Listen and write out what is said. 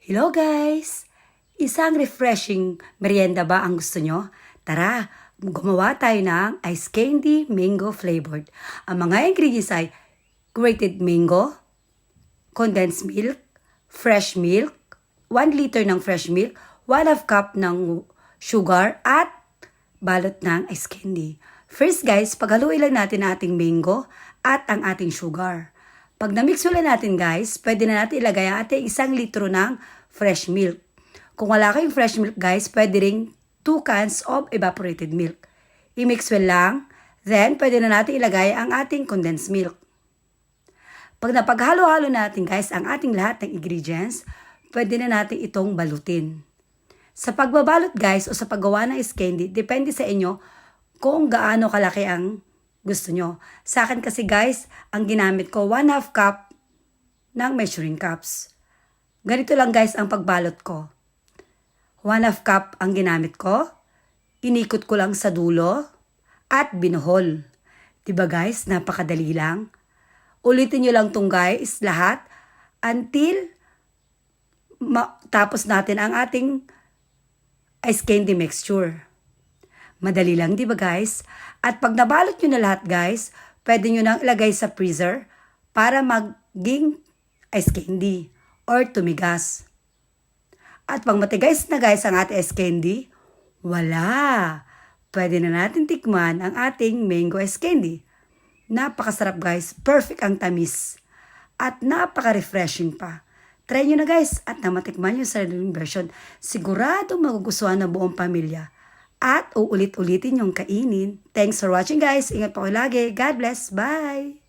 Hello guys! Isang refreshing merienda ba ang gusto nyo? Tara, gumawa tayo ng ice candy mango flavored. Ang mga ingredients ay grated mango, condensed milk, fresh milk, 1 liter ng fresh milk, 1/2 cup ng sugar at balot ng ice candy. First guys, paghaluin lang natin ang ating mango at ang ating sugar. Pag na-mix ulit natin guys, pwede na natin ilagay ang ating 1 litro ng fresh milk. Kung wala kayong fresh milk guys, pwede ring 2 cans of evaporated milk. I-mix well lang, then pwede na natin ilagay ang ating condensed milk. Pag napaghalo-halo natin guys ang ating lahat ng ingredients, pwede na natin itong balutin. Sa pagbabalot guys o sa paggawa ng ice candy, depende sa inyo kung gaano kalaki ang gusto nyo. Sa akin kasi guys, ang ginamit ko 1/2 cup ng measuring cups. Ganito lang guys ang pagbalot ko. 1/2 cup ang ginamit ko. Inikot ko lang sa dulo at binuhol. Diba guys, napakadali lang. Ulitin nyo lang tong guys lahat until tapos natin ang ating ice candy mixture. Madali lang, di ba guys? At pag nabalot nyo na lahat guys, pwede nyo nang ilagay sa freezer para maging ice candy or tumigas. At pag matigas na guys ang ating ice candy, wala! Pwede na natin tikman ang ating mango ice candy. Napakasarap guys, perfect ang tamis. At napaka-refreshing pa. Try nyo na guys at namatikman nyo sa sariling version. Sigurado magugustuhan ng buong pamilya. At uulit-ulitin yung kainin. Thanks for watching guys. Ingat po kayo lagi. God bless. Bye!